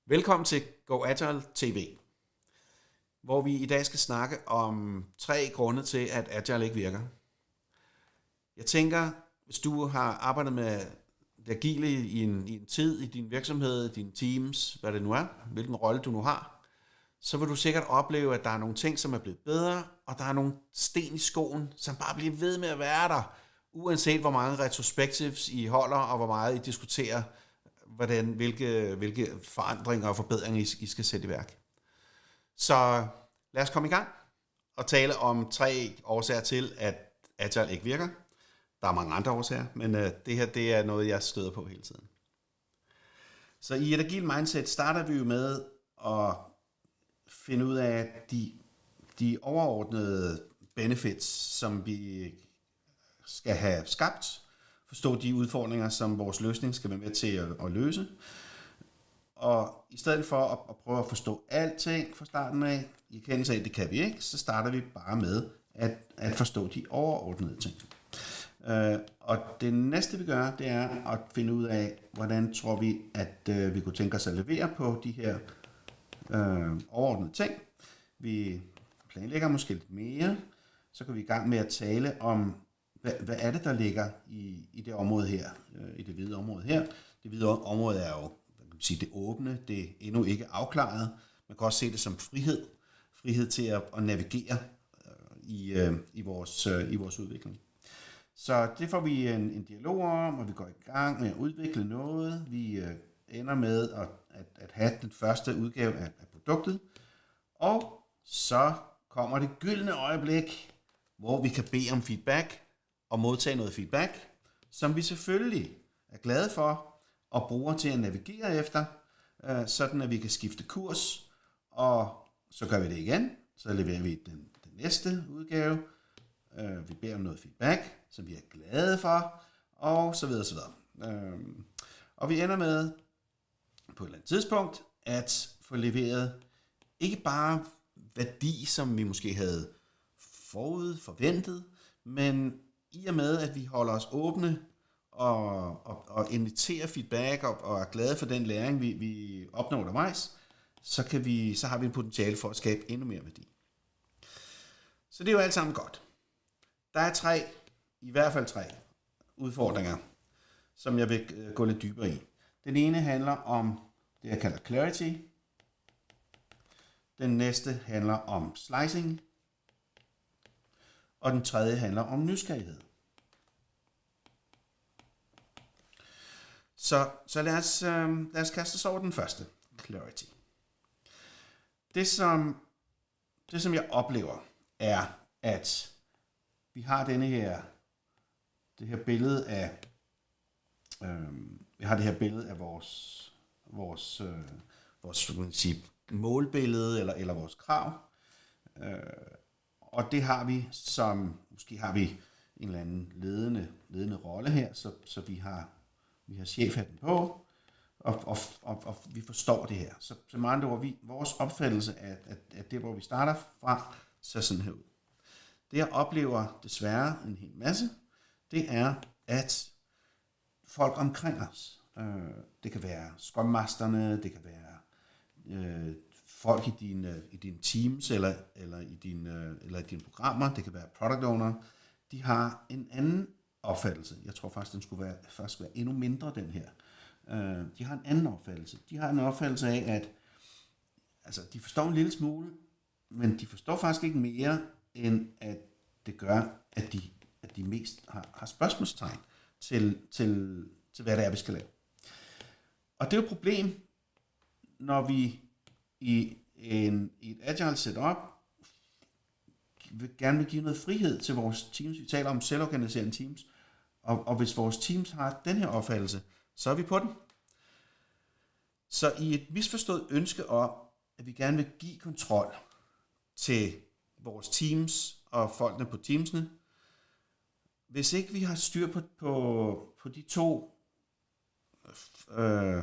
Velkommen til Go Agile TV, hvor vi i dag skal snakke om 3 grunde til, at Agile ikke virker. Jeg tænker, hvis du har arbejdet med det agile i en tid, i din virksomhed, i dine teams, hvad det nu er, hvilken rolle du nu har, så vil du sikkert opleve, at der er nogle ting, som er blevet bedre, og der er nogle sten i skoen, som bare bliver ved med at være der, uanset hvor mange retrospectives I holder, og hvor meget I diskuterer, hvilke forandringer og forbedringer I skal sætte i værk. Så lad os komme i gang og tale om 3 årsager til, at Agile ikke virker. Der er mange andre årsager, men det her det er noget, jeg støder på hele tiden. Så i et agilt mindset starter vi jo med at finde ud af de overordnede benefits, som vi skal have skabt, forstå de udfordringer, som vores løsning skal være med til at løse. Og i stedet for at prøve at forstå alting fra starten af, i kendelse af, at det kan vi ikke, så starter vi bare med at forstå de overordnede ting. Og det næste vi gør, det er at finde ud af, hvordan tror vi, at vi kunne tænke os at levere på de her overordnede ting. Vi planlægger måske lidt mere, så kan vi i gang med at tale om, hvad er det, der ligger i det område her, i det hvide område her. Det hvide område er jo, hvad kan man sige, det åbne, det er endnu ikke afklaret. Man kan også se det som frihed. Frihed til at navigere i vores udvikling. Så det får vi en dialog om, og vi går i gang med at udvikle noget. Vi ender med at have den første udgave af produktet. Og så kommer det gyldne øjeblik, hvor vi kan bede om feedback og modtage noget feedback, som vi selvfølgelig er glade for og bruger til at navigere efter, sådan at vi kan skifte kurs, og så gør vi det igen. Så leverer vi den næste udgave. Vi beder om noget feedback, som vi er glade for, og så videre, så videre. Og vi ender med på et eller andet tidspunkt at få leveret ikke bare værdi, som vi måske havde forventet, men i og med, at vi holder os åbne og inviterer feedback og er glade for den læring, vi opnår undervejs, så har vi en potentiale for at skabe endnu mere værdi. Så det er jo alt sammen godt. Der er i hvert fald tre udfordringer, som jeg vil gå lidt dybere i. Den ene handler om det, jeg kalder clarity. Den næste handler om slicing. Og den tredje handler om nysgerrighed. Så lad os kaste os over den første, clarity. Det som jeg oplever, er, at vi har det her billede af vores målbillede eller vores krav. Og det har vi måske har vi en eller anden ledende rolle her, så vi har chefhatten på, og vi forstår det her. Så med andre ord, vores opfattelse af det, hvor vi starter fra, ser sådan her ud. Det jeg oplever desværre en hel masse, det er, at folk omkring os, det kan være Scrum Masterne, det kan være folk i dine teams eller i dine programmer, det kan være product owner, de har en anden opfattelse. Jeg tror faktisk, den skulle være endnu mindre, den her. De har en anden opfattelse. De har en opfattelse af, at de forstår en lille smule, men de forstår faktisk ikke mere, end at det gør, at de mest har spørgsmålstegn til hvad det er, vi skal lave. Og det er jo et problem, når vi i et agile setup gerne vil give noget frihed til vores teams. Vi taler om selvorganiserende teams, og hvis vores teams har den her opfattelse, så er vi på den. Så i et misforstået ønske om, at vi gerne vil give kontrol til vores teams og folkene på teamsene, hvis ikke vi har styr på de 2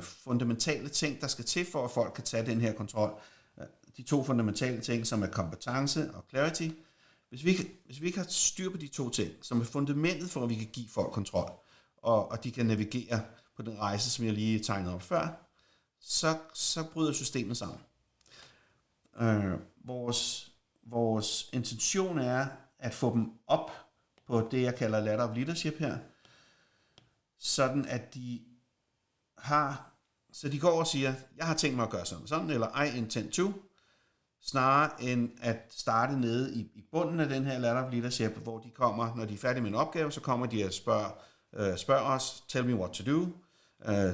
fundamentale ting, der skal til for, at folk kan tage den her kontrol, de 2 fundamentale ting, som er kompetence og clarity, hvis vi ikke har styr på de 2 ting, som er fundamentet for, at vi kan give folk kontrol, og de kan navigere på den rejse, som jeg lige tegnede op før, så bryder systemet sammen. Vores intention er at få dem op på det, jeg kalder ladder of leadership her, sådan at så de går og siger, jeg har tænkt mig at gøre sådan, eller I intend to, snarere end at starte nede i bunden af den her ladder of leadership, hvor de kommer, når de er færdige med en opgave, så kommer de og spørger os, tell me what to do.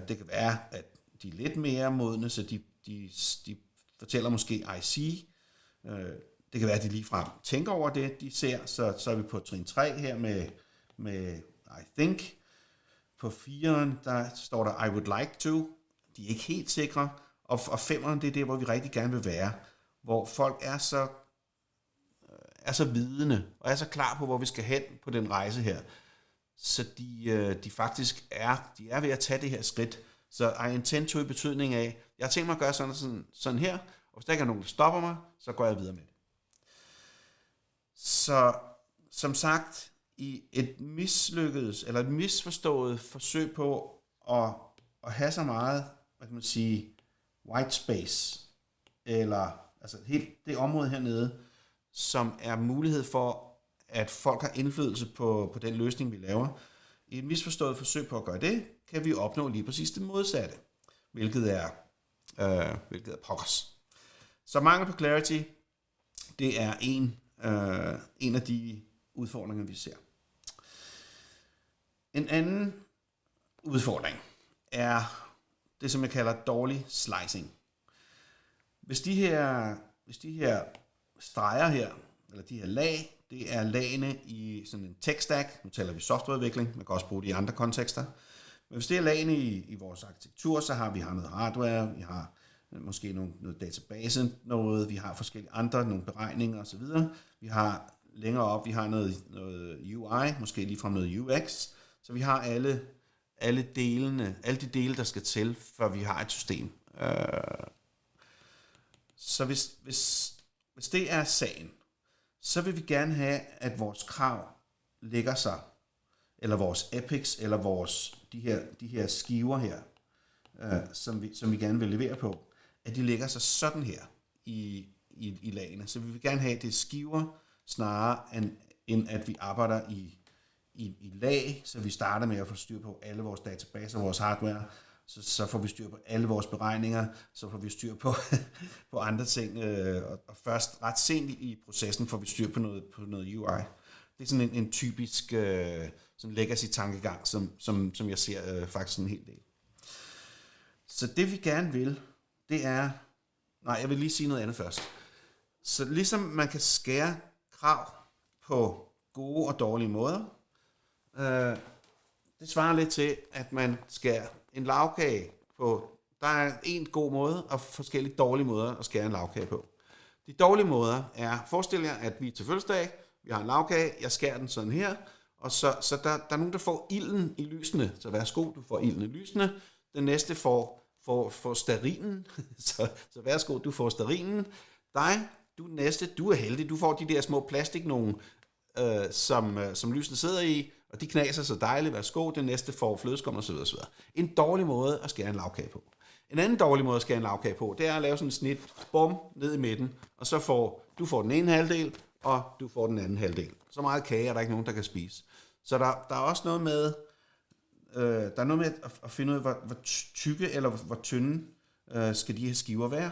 Det kan være, at de er lidt mere modne, så de fortæller måske I see. Det kan være, at de ligefrem tænker over det, de ser, så er vi på trin 3 her med I think. På 4'eren, der står der I would like to. De er ikke helt sikre. Og 5'eren, det er der, hvor vi rigtig gerne vil være. Hvor folk er så vidende, og er så klar på, hvor vi skal hen på den rejse her. Så de faktisk er ved at tage det her skridt. Så I intend to i betydning af, jeg har tænkt mig at gøre sådan her, og hvis der ikke er nogen, der stopper mig, så går jeg videre med det. Så som sagt, i et mislykkedes eller et misforstået forsøg på at have så meget, hvad kan man sige, white space, eller altså helt det område hernede, som er mulighed for, at folk har indflydelse på den løsning, vi laver. I et misforstået forsøg på at gøre det, kan vi opnå lige præcis det modsatte, hvilket er pokkers. Så mangel på clarity, det er en af de udfordringer, vi ser. En anden udfordring er det, som jeg kalder dårlig slicing. Hvis de her streger her, eller de her lag, det er lagene i sådan en tech stack, nu taler vi softwareudvikling, man kan også bruge det i andre kontekster, men hvis det er lagene i vores arkitektur, så har vi noget hardware, vi har måske noget database, vi har forskellige andre, nogle beregninger osv. Vi har længere op, vi har noget UI, måske lige fra noget UX, så vi har alle de dele, der skal til, før vi har et system. Så hvis det er sagen, så vil vi gerne have, at vores krav lægger sig, eller vores epics, eller de her skiver her, som vi gerne vil levere på, at de lægger sig sådan her i lagene. Så vi vil gerne have, at det er skiver, snarere end at vi arbejder i lag, så vi starter med at få styr på alle vores databaser, vores hardware, så får vi styr på alle vores beregninger, så får vi styr på andre ting, og først ret sent i processen får vi styr på noget UI. Det er sådan en typisk sådan legacy-tankegang, som jeg ser faktisk en hel del. Så det vi gerne vil, det er... Nej, jeg vil lige sige noget andet først. Så ligesom man kan skære krav på gode og dårlige måder, det svarer lidt til, at man skærer en lagkage på. Der er en god måde og forskellige dårlige måder at skære en lagkage på. De dårlige måder er, forestil jer, at vi er til fødselsdag, vi har en lagkage, jeg skærer den sådan her, og så der er nogen, der får ilden i lysene. Så værsgo, du får ilden i lysene. Den næste får sterinen, så værsgo, du får sterinen. Du er heldig, du får de der små plastik nogen, som lysene sidder i, og de knaser så dejligt, værsgo, den næste får flødeskum og så videre. En dårlig måde at skære en lagkage på. En anden dårlig måde at skære en lagkage på, det er at lave sådan et snit, bum, ned i midten, og så du får den ene halvdel, og du får den anden halvdel. Så meget kage er der ikke nogen, der kan spise. Så der er også noget med, at finde ud af, hvor tykke eller hvor tynde skal de her skiver være.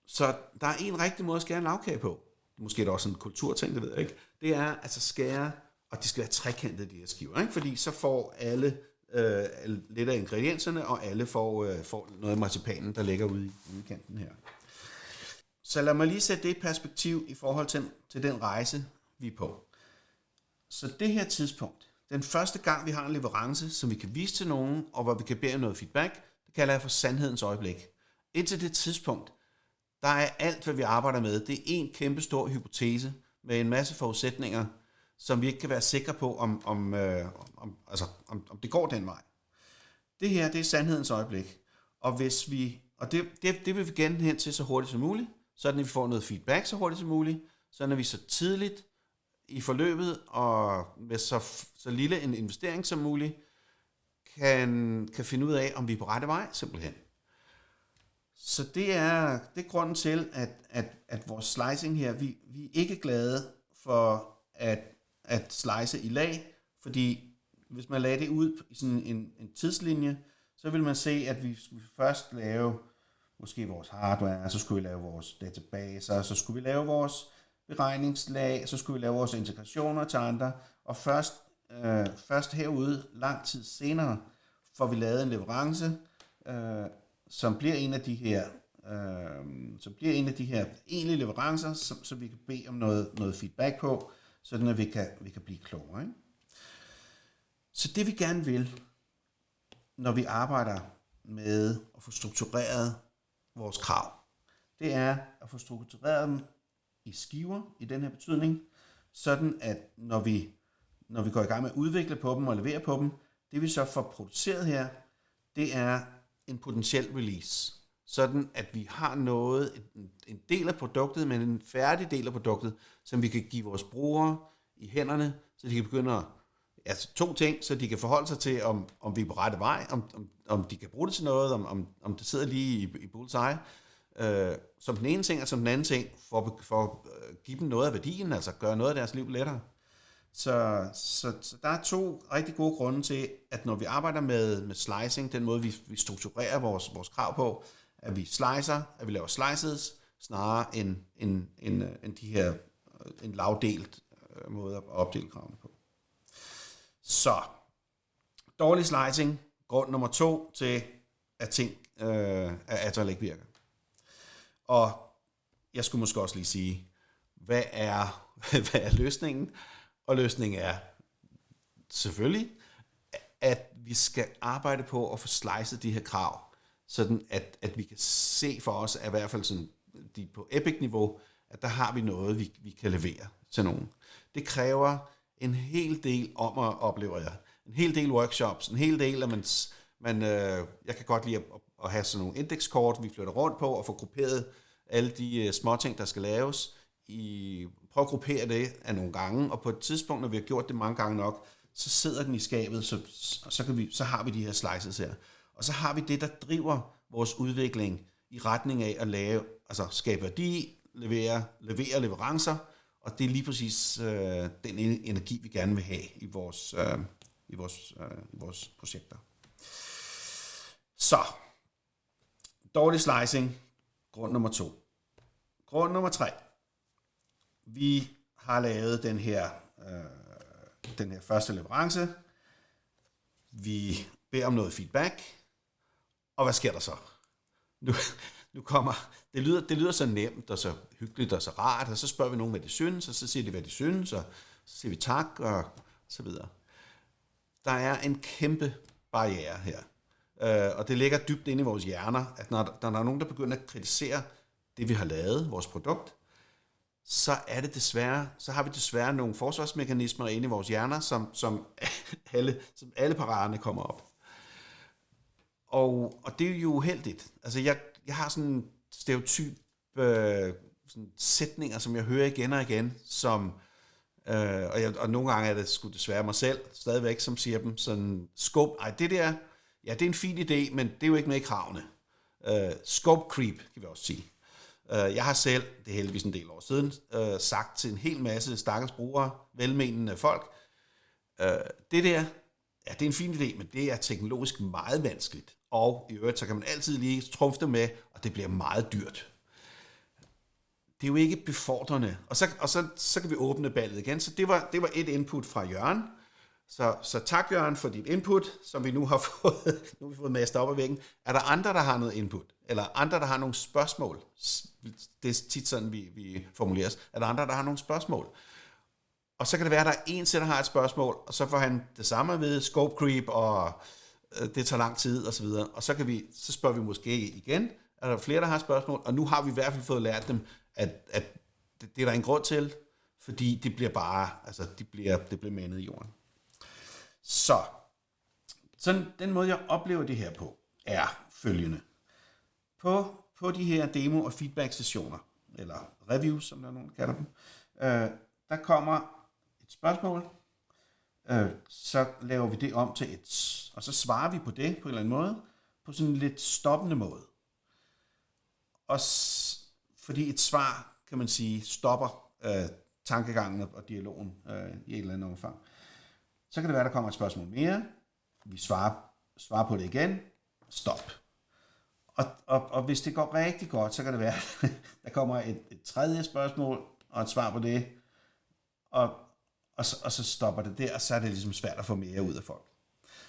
Så der er en rigtig måde at skære en lagkage på. Måske er det også en kulturting, det ved jeg ikke. Det er altså skære, og de skal være trekantede, de her skiver, ikke? Fordi så får alle lidt af ingredienserne, og alle får noget af marcipanen, der ligger ude i kanten her. Så lad mig lige sætte det i perspektiv i forhold til den rejse, vi er på. Så det her tidspunkt, den første gang, vi har en leverance, som vi kan vise til nogen, og hvor vi kan bede noget feedback, det kalder jeg for sandhedens øjeblik. Indtil det tidspunkt, der er alt, hvad vi arbejder med, det er en kæmpe stor hypotese med en masse forudsætninger, som vi ikke kan være sikre på, om det går den vej. Det her, det er sandhedens øjeblik. Og det vil vi gerne hen til så hurtigt som muligt, sådan at vi får noget feedback så hurtigt som muligt, sådan at vi så tidligt i forløbet og med så lille en investering som muligt, kan finde ud af, om vi er på rette vej, simpelthen. Så det er grunden til, at vores slicing her, vi er ikke glade for at slice i lag, fordi hvis man lagde det ud i sådan en tidslinje, så vil man se, at vi skulle først lave måske vores hardware, så skulle vi lave vores databaser, så skulle vi lave vores beregningslag, så skulle vi lave vores integrationer til andre, og først herude, lang tid senere, får vi lavet en leverance, som bliver en af de her egentlige leverancer, som vi kan bede om noget feedback på, sådan at vi kan blive klogere. Ikke? Så det vi gerne vil, når vi arbejder med at få struktureret vores krav, det er at få struktureret dem i skiver i den her betydning, sådan at når vi går i gang med at udvikle på dem og levere på dem, det vi så får produceret her, det er en potentiel release. Sådan at vi har en del af produktet, men en færdig del af produktet, som vi kan give vores brugere i hænderne, så de kan begynde at 2 ting, så de kan forholde sig til, om vi er på rette vej, om de kan bruge det til noget, om det sidder lige i bullseye, som den ene ting, og som den anden ting, for at give dem noget af værdien, altså gøre noget af deres liv lettere. Så der er 2 rigtig gode grunde til, at når vi arbejder med slicing, den måde vi strukturerer vores krav på, at vi laver slices, snarere end de her en lavdelt måde at opdele kravene på. Så, dårlig slicing, grund nummer 2 til, at ting at Agile ikke virker. Og jeg skulle måske også lige sige, hvad er løsningen? Og løsningen er selvfølgelig, at vi skal arbejde på at få slicet de her krav, sådan at vi kan se for os, at i hvert fald sådan, på Epic-niveau, at der har vi noget, vi kan levere til nogen. Det kræver en hel del oplever jeg. En hel del workshops, en hel del, at jeg kan godt lide at have sådan nogle indekskort, vi flytter rundt på, og få grupperet alle de små ting, der skal laves. Prøv at gruppere det af nogle gange, og på et tidspunkt, når vi har gjort det mange gange nok, så sidder den i skabet, så har vi de her slices her. Og så har vi det, der driver vores udvikling i retning af at skabe værdi, levere leverancer, og det er lige præcis den energi, vi gerne vil have i vores projekter. Så, dårlig slicing, grund nummer 2. Grund nummer 3. Vi har lavet den her første leverance. Vi beder om noget feedback. Og hvad sker der så? Nu kommer, det lyder så nemt og så hyggeligt og så rart, og så spørger vi nogen, hvad de synes, og så siger de, hvad de synes, og så siger vi tak, og så videre. Der er en kæmpe barriere her, og det ligger dybt inde i vores hjerner, at når der er nogen, der begynder at kritisere det, vi har lavet, vores produkt, så har vi desværre nogle forsvarsmekanismer inde i vores hjerner, som alle paraderne kommer op. Og det er jo uheldigt. Altså jeg har sådan en stereotyp sådan sætninger, som jeg hører igen og igen, og nogle gange er det sgu desværre mig selv, stadigvæk, som siger dem sådan, det der, ja, det er en fin idé, men det er jo ikke med i kravene. Scope creep, kan vi også sige. Jeg har selv, det er heldigvis en del år siden, sagt til en hel masse stakkels brugere, velmenende folk, det der, ja, det er en fin idé, men det er teknologisk meget vanskeligt. Og i øvrigt, så kan man altid lige trumfe det med, og det bliver meget dyrt. Det er jo ikke befordrende. Og så kan vi åbne ballet igen. Så det var et input fra Jørgen. Så tak, Jørgen, for dit input, som vi nu har fået mastet op ad væggen. Er der andre, der har noget input? Eller andre, der har nogle spørgsmål? Det er tit sådan, vi formulerer os. Er der andre, der har nogle spørgsmål? Og så kan det være, at der er en til, der har et spørgsmål, og så får han det samme ved scope creep, og det tager lang tid, og så videre. Og så spørger vi måske igen, er der flere, der har spørgsmål, og nu har vi i hvert fald fået lært dem, at det er der en grund til, fordi det bliver bare, altså det bliver mandet i jorden. Så den måde, jeg oplever det her på, er følgende. På de her demo- og feedback-sessioner, eller reviews, som der er nogen, der kalder dem, der kommer et spørgsmål, så laver vi det om til og så svarer vi på det på en eller anden måde, på sådan en lidt stoppende måde. Og fordi et svar, kan man sige, stopper tankegangen og dialogen i et eller andet omfang. Så kan det være, der kommer et spørgsmål mere, vi svarer på det igen, stop. Og hvis det går rigtig godt, så kan det være, der kommer et tredje spørgsmål og et svar på det, og så stopper det der, og så er det ligesom svært at få mere ud af folk.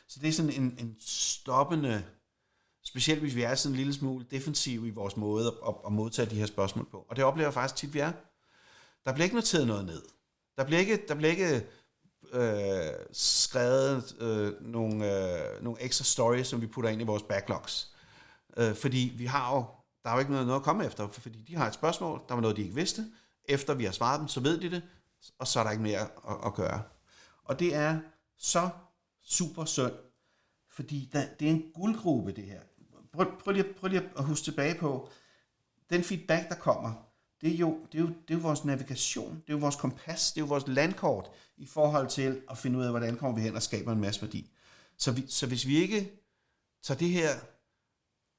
Så det er sådan en stoppende, specielt hvis vi er sådan en lille smule defensiv i vores måde at modtage de her spørgsmål på. Og det oplever jeg faktisk tit, vi er. Der bliver ikke noteret noget ned. Der bliver ikke skrevet nogle ekstra stories, som vi putter ind i vores backlogs. Fordi der er jo ikke noget at komme efter, fordi de har et spørgsmål, der var noget, de ikke vidste. Efter vi har svaret dem, så ved de det, og så er der ikke mere at gøre. Og det er så super synd, fordi det er en guldgruppe, det her. Prøv lige at huske tilbage på, den feedback, der kommer, det er jo vores navigation, det er jo vores kompas, det er jo vores landkort i forhold til at finde ud af, hvordan kommer vi hen og skaber en masse værdi. Så hvis vi ikke tager det her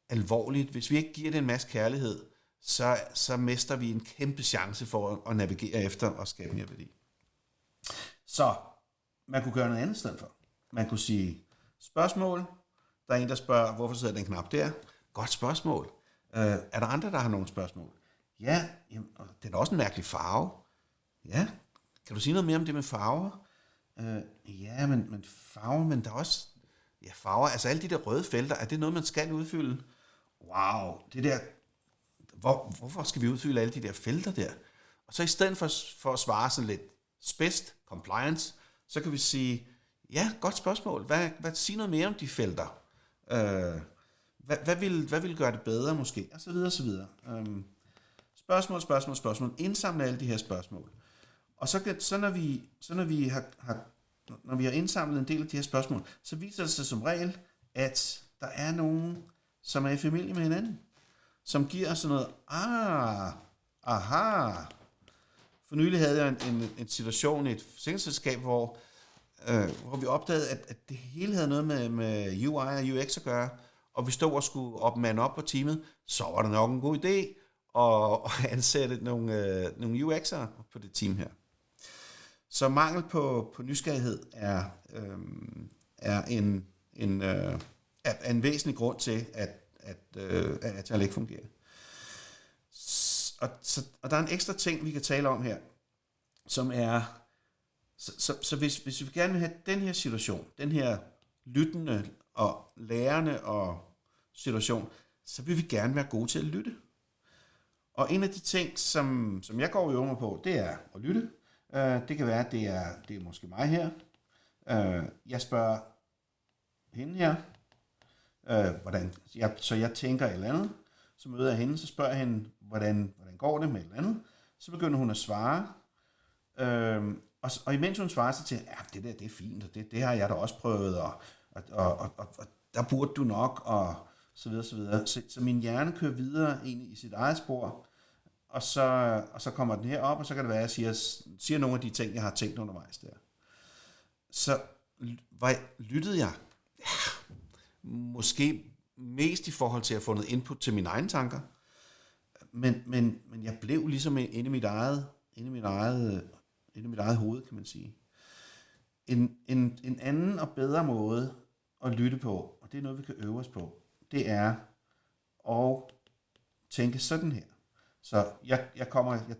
alvorligt, hvis vi ikke giver det en masse kærlighed, så mister vi en kæmpe chance for at navigere efter og skabe mere værdi. Så man kunne gøre noget andet i stedet for. Man kunne sige spørgsmål. Der er en, der spørger, hvorfor sidder den knap der? Godt spørgsmål. Er der andre, der har nogle spørgsmål? Ja, jamen, det er da også en mærkelig farve. Ja, kan du sige noget mere om det med farver? Ja, men farver, men der er også... Ja, farver, altså alle de der røde felter, er det noget, man skal udfylde? Wow, det der... Hvorfor skal vi udfylde alle de der felter der? Og så i stedet for at svare sådan lidt spidst, compliance, så kan vi sige, ja, godt spørgsmål. Sig noget mere om de felter. Hvad vil gøre det bedre måske? Og så videre, så videre. Spørgsmål. Indsamle alle de her spørgsmål. Og så når vi har indsamlet en del af de her spørgsmål, så viser det sig som regel, at der er nogen, som er i familie med hinanden, som giver sådan noget, aha. For nylig havde jeg en situation i et forsikringsselskab, hvor vi opdagede, at det hele havde noget med UI og UX at gøre, og vi stod og skulle opmande op på teamet, så var det nok en god idé at ansætte nogle UX'ere på det team her. Så mangel på nysgerrighed er en væsentlig grund til, at Agile ikke fungerer. Og der er en ekstra ting, vi kan tale om her, som er, så hvis vi gerne vil have den her situation, den her lyttende og lærende og situation, så vil vi gerne være gode til at lytte. Og en af de ting, som jeg går og øver mig på, det er at lytte. Det kan være, at det er måske mig her. Jeg spørger hende her, så jeg tænker et eller andet, så møder jeg hende, så spørger jeg hende, hvordan går det med et eller andet. Så begynder hun at svare, og imens hun svarer, så til, ja, det der, det er fint, og det har jeg da også prøvet, og der burde du nok, og så videre, så videre. Så min hjerne kører videre ind i sit eget spor, og så kommer den her op, og så kan det være, at jeg siger nogle af de ting, jeg har tænkt undervejs der. Så lyttede jeg måske mest i forhold til at få noget input til mine egne tanker, men jeg blev ligesom inde i mit eget hoved, kan man sige. En anden og bedre måde at lytte på, og det er noget, vi kan øve os på, det er at tænke sådan her. Så jeg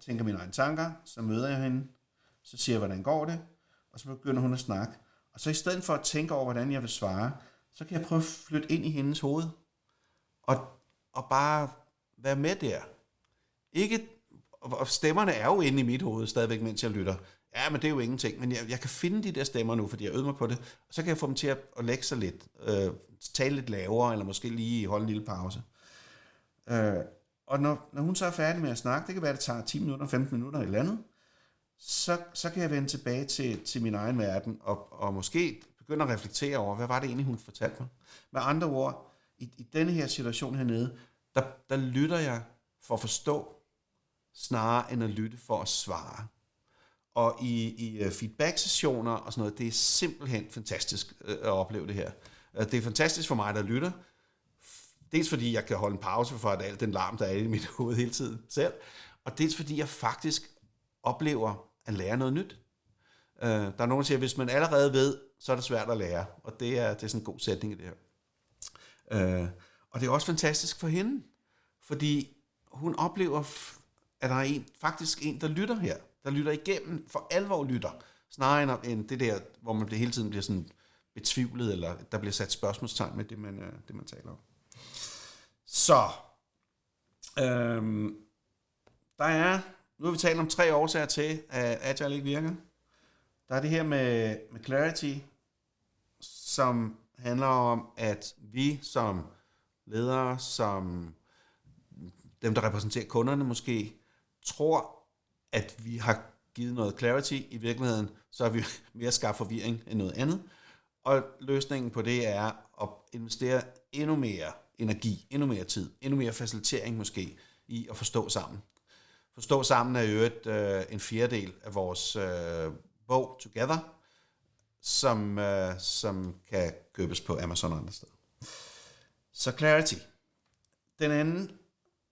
tænker mine egne tanker, så møder jeg hende, så siger jeg, hvordan går det, og så begynder hun at snakke. Og så i stedet for at tænke over, hvordan jeg vil svare, så kan jeg prøve at flytte ind i hendes hoved, og bare være med der. Ikke, og stemmerne er jo inde i mit hoved stadigvæk, mens jeg lytter. Ja, men det er jo ingenting, men jeg kan finde de der stemmer nu, fordi jeg øver mig på det, og så kan jeg få dem til at lægge sig lidt, tale lidt lavere, eller måske lige holde en lille pause. Og når hun så er færdig med at snakke, det kan være, at det tager 10 minutter, 15 minutter eller andet, så kan jeg vende tilbage til min egen verden, og måske begynde at reflektere over, hvad var det egentlig, hun fortalte mig. Med andre ord, i denne her situation hernede, der lytter jeg for at forstå, snarere end at lytte for at svare. Og i feedback-sessioner og sådan noget, det er simpelthen fantastisk at opleve det her. Det er fantastisk for mig, der lytter. Dels fordi jeg kan holde en pause for al den larm, der er i mit hoved hele tiden selv. Og dels fordi jeg faktisk oplever at lære noget nyt. Der er nogen, der siger, at hvis man allerede ved, så er det svært at lære. Og det er sådan en god sætning i det her. Og det er også fantastisk for hende. Fordi hun oplever, at der er faktisk en, der lytter her. Der lytter igennem, for alvor lytter. Snarere end det der, hvor man hele tiden bliver sådan betvivlet, eller der bliver sat spørgsmålstegn med det, man taler om. Så, nu har vi talt om 3 årsager til, at Agile ikke virker. Der er det her med clarity, som handler om, at vi som ledere, som dem, der repræsenterer kunderne måske, tror, at vi har givet noget clarity. I virkeligheden, så har vi mere skabt forvirring end noget andet. Og løsningen på det er at investere endnu mere energi, endnu mere tid, endnu mere facilitering måske, i at forstå sammen. Forstå sammen er jo en fjerdedel af vores bog Together, som kan købes på Amazon og andre steder. Så clarity.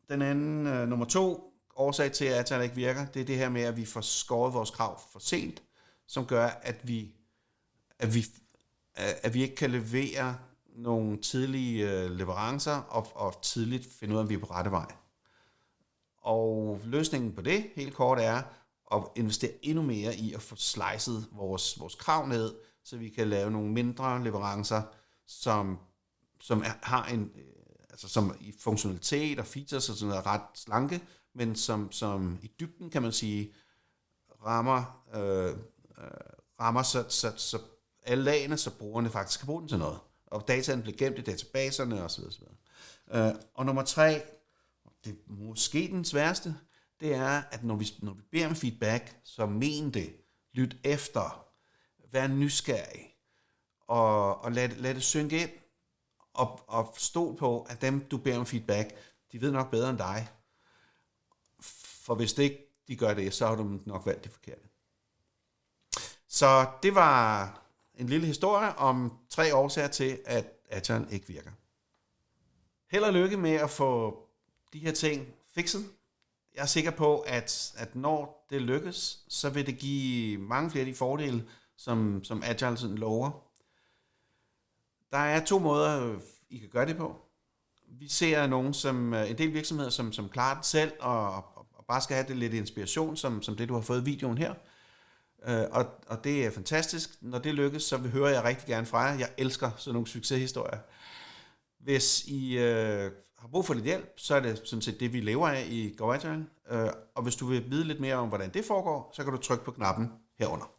Den anden nummer 2 årsag til, at Agile ikke virker, det er det her med, at vi får skåret vores krav for sent, som gør, at vi ikke kan levere nogle tidlige leverancer og tidligt finde ud af, om vi er på rette vej. Og løsningen på det, helt kort, er at investere endnu mere i at få slicet vores krav ned, så vi kan lave nogle mindre leverancer, som har som i funktionalitet og features og sådan noget ret slanke, men som i dybden, kan man sige, rammer så alle lagene, så brugerne faktisk kan bruge den til noget. Og dataen bliver gemt i databaserne osv. Og nummer 3, det er måske den sværeste, det er, at når vi beder om feedback, så men det, lyt efter, vær nysgerrig, og lad det synke ind, og stol på, at dem, du beder om feedback, de ved nok bedre end dig. For hvis det ikke de gør det, så har du nok valgt det forkerte. Så det var en lille historie om 3 årsager til, at Agile ikke virker. Held og lykke med at få de her ting fikset. Jeg er sikker på, at når det lykkes, så vil det give mange flere af de fordele, som Agile sådan lover. Der er 2 måder, I kan gøre det på. Vi ser en del virksomheder, som klarer det selv, og bare skal have det lidt inspiration, som det, du har fået i videoen her. Og det er fantastisk. Når det lykkes, så hører jeg rigtig gerne fra jer. Jeg elsker sådan nogle succeshistorier. Hvis I har brug for lidt hjælp, så er det sådan set det, vi lever af i Go Agile. Og hvis du vil vide lidt mere om, hvordan det foregår, så kan du trykke på knappen herunder.